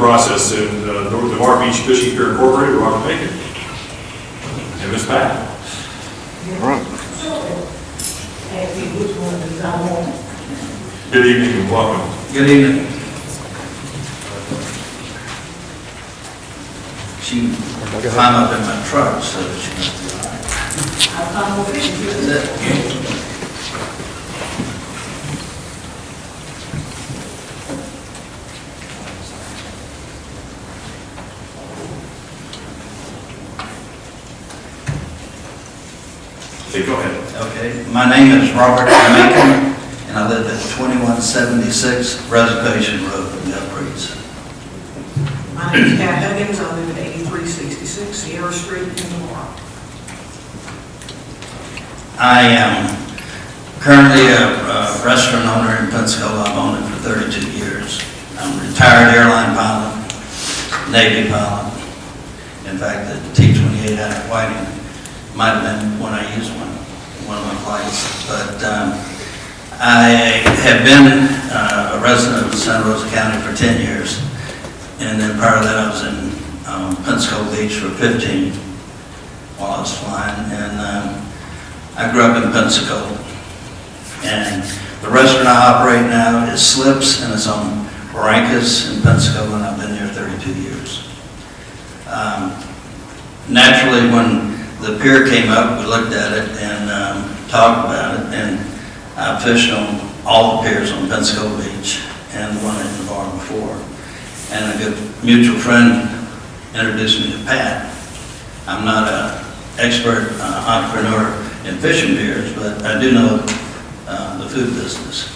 process in the Navarre Beach Fishing Pier Incorporated, Robert Macon, and Ms. Pat. All right. Good evening and welcome. Good evening. She climb up in my truck so that she must be all right. That's it. Okay, go ahead. Okay, my name is Robert Macon, and I live at 2176 Reservation Road in Mill Creek. My name is Pat Huggins. I live at 8366 Sierra Street in Navarre. I am currently a restaurant owner in Pensacola. I've owned it for 32 years. I'm a retired airline pilot, Navy pilot. In fact, the T-28 out of Whiting might have been when I used one of my flights. But I have been a resident of Santa Rosa County for 10 years. And then prior to that, I was in Pensacola Beach for 15 while I was flying. And I grew up in Pensacola. And the restaurant I operate now is Slips, and it's on Barrancas in Pensacola, and I've been there 32 years. Naturally, when the pier came up, we looked at it and talked about it, and I fished on all the piers on Pensacola Beach and the one in Navarre before. And a good mutual friend introduced me to Pat. I'm not an expert entrepreneur in fishing piers, but I do know the food business.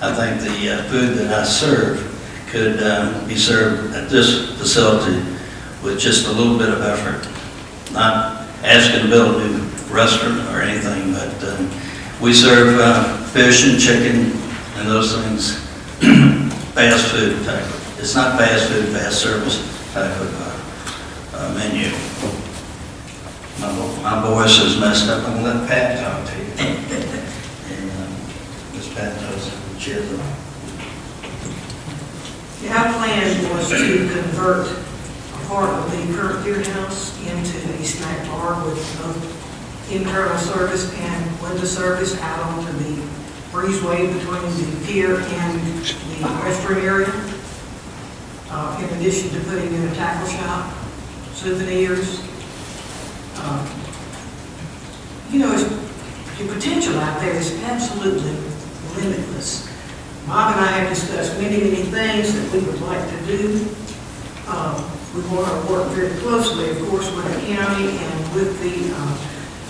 I think the food that I serve could be served at this facility with just a little bit of effort. Not asking to build a new restaurant or anything, but we serve fish and chicken and those things, fast food type. It's not fast food, fast service type of menu. My voice is messed up. I'm going to let Pat talk to you. And Ms. Pat knows the chisel. Our plan was to convert a part of the current pier house into a snack bar with both internal service and window service out onto the breezeway between the pier and the restroom area. In addition to putting in a tackle shop, souvenirs. The potential out there is absolutely limitless. Bob and I have discussed many things that we would like to do. We want to work very closely, of course, with the county and with the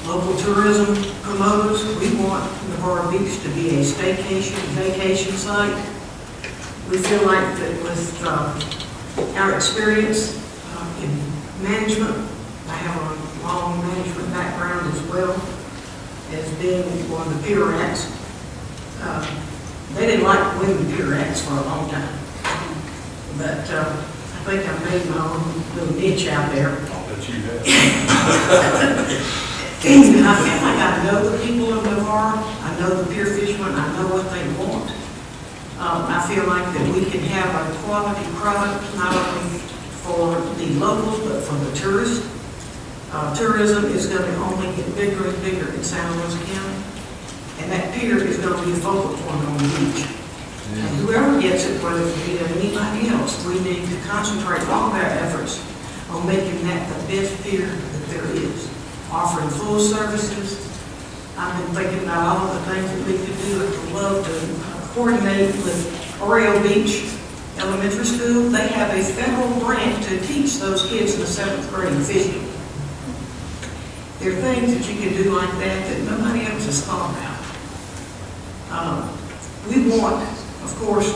local tourism promoters. We want Navarre Beach to be a vacation site. We feel like that with our experience in management, I have a long management background as well as being one of the pier rats. They didn't like women pier rats for a long time, but I think I made my own little niche out there. I'll bet you have. I feel like I know the people of Navarre. I know the pier fishermen. I know what they want. I feel like that we can have a quality product not only for the locals but for the tourists. Tourism is going to only get bigger and bigger in Santa Rosa County, and that pier is going to be a focal point on the beach. And whoever gets it, whether it's me or anybody else, we need to concentrate all of our efforts on making that the best pier that there is, offering full services. I've been thinking about all of the things that we could do. I'd love to coordinate with Oreo Beach Elementary School. They have a federal grant to teach those kids in the 7th grade fishing. There are things that you can do like that nobody else has thought about. We want, of course,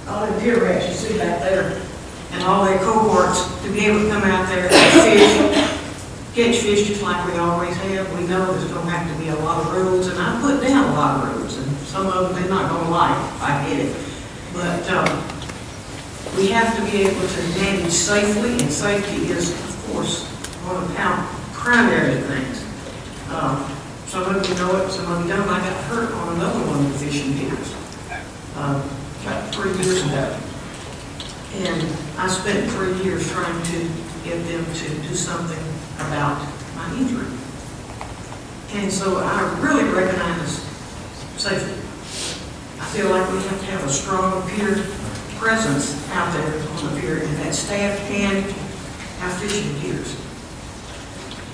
all the pier rats you see back there and all their cohorts to be able to come out there and fish, catch fish just like we always have. We know there's going to have to be a lot of rules, and I put down a lot of rules, and some of them they're not going to like. I get it. But we have to be able to manage safely, and safety is, of course, one of our primary things. Some of you know it, some of you don't. I got hurt on another one of the fishing piers about 3 years ago. And I spent 3 years trying to get them to do something about my injury. And so I really recognize safety. I feel like we have to have a strong peer presence out there on the pier, and that staff and our fishing piers.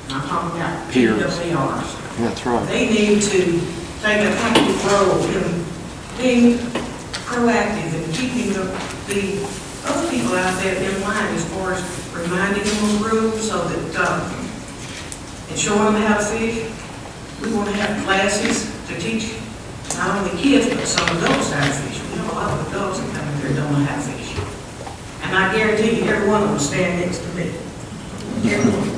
And I'm talking about Piers. PWRs. That's right. They need to take an active role in being proactive and keeping the other people out there in line as far as reminding them of rules so that, and showing them how to fish. We want to have classes to teach not only kids, but some adults how to fish. We have a lot of adults that come in here don't know how to fish. And I guarantee you, every one of them will stand next to me. Every one.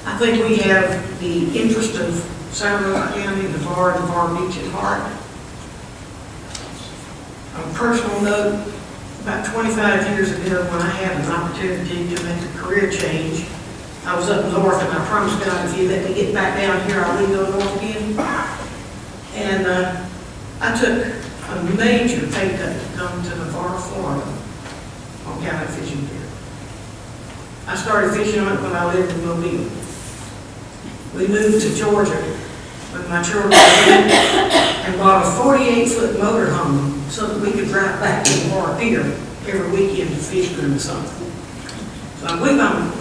I think we have the interest of Santa Rosa County, Navarre Beach at heart. On a personal note, about 25 years ago, when I had an opportunity to make a career change, I was up north, and I promised God, if you let me get back down here, I'll leave go north again. And I took a major pay cut to come to Navarre, Florida, on County Fishing Pier. I started fishing on it when I lived in Mobile. We moved to Georgia with my children and bought a 48-foot motorhome so that we could drive back to Navarre Pier every weekend to fish during the summer. So I'm a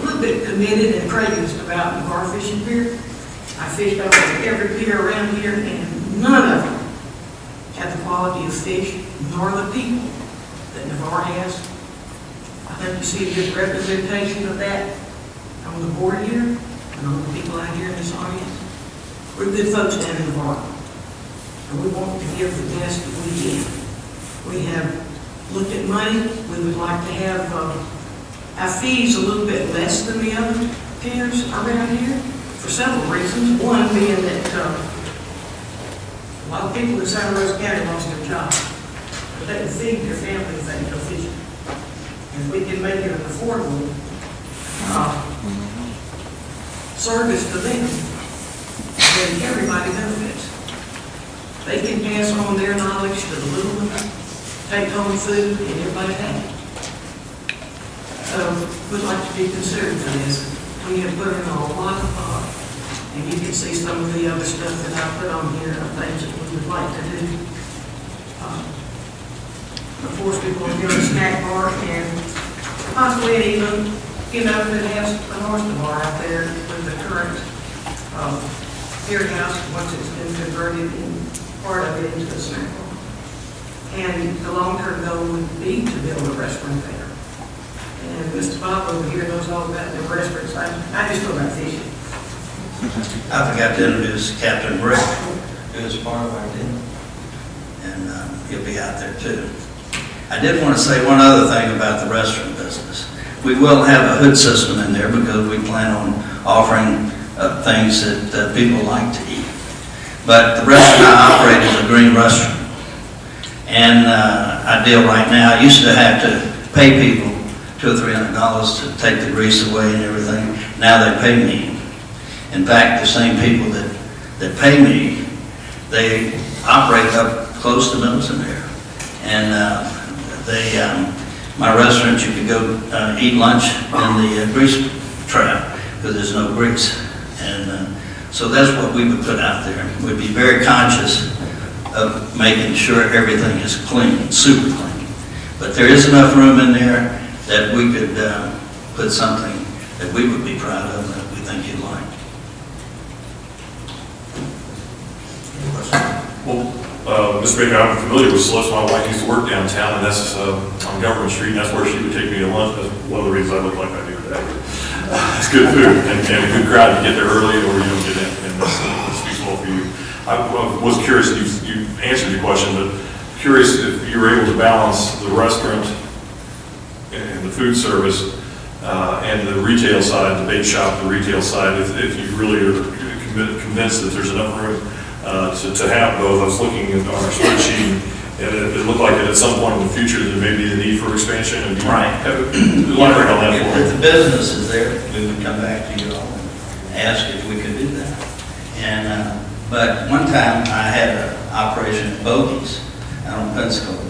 little bit committed and prejudiced about Navarre Fishing Pier. I fished over every pier around here, and none of them had the quality of fish nor the people that Navarre has. I think you see a good representation of that on the board here and on the people out here in this audience. We're good folks down in Navarre, and we want to give the best that we can. We have looked at money. We would like to have our fees a little bit less than the other piers around here for several reasons. One being that a lot of people in Santa Rosa County lost their jobs, but they can feed their family if they go fishing. And if we can make it an affordable service to them, then everybody benefits. They can pass on their knowledge to the little ones, take home food, and everybody happy. So we'd like to be considered for this. We have put in a lot of thought, and you can see some of the other stuff that I put on here of things that we would like to do. Of course, we're going to go to snack bar and possibly even, that has an oyster bar out there with the current pier house, once it's been converted in part of it into a snack bar. And the long-term goal would be to build a restaurant there. And Mr. Bob over here knows all about the restaurants. I just know about fishing. I forgot to introduce Captain Rick, who is part of our team, and he'll be out there too. I did want to say one other thing about the restaurant business. We will have a hood system in there because we plan on offering things that people like to eat. But the restaurant I operate is a green restaurant. And I deal right now, I used to have to pay people $200 or $300 to take the grease away and everything. Now they pay me. In fact, the same people that pay me, they operate up close to Milton there. And my restaurant, you could go eat lunch in the grease trap because there's no grease. And so that's what we would put out there. We'd be very conscious of making sure everything is clean, super clean. But there is enough room in there that we could put something that we would be proud of that we think you'd like. Well, Mr. Baker, I'm familiar with Celeste. My wife used to work downtown, and that's on Government Street, and that's where she would take me to lunch. That's one of the reasons I look like I do today. It's good food, and a good crowd. You get there early, or you don't get in, and it speaks well for you. I was curious, you answered your question, but curious if you were able to balance the restaurant and the food service and the retail side, the bait shop, the retail side, if you really are convinced that there's enough room to have both. I was looking at our spreadsheet, and it looked like at some point in the future there may be the need for expansion. And Right. Elaborate on that for me. If the business is there, we would come back to you all and ask if we could do that. And but one time I had an operation at Bogies out on Pensacola.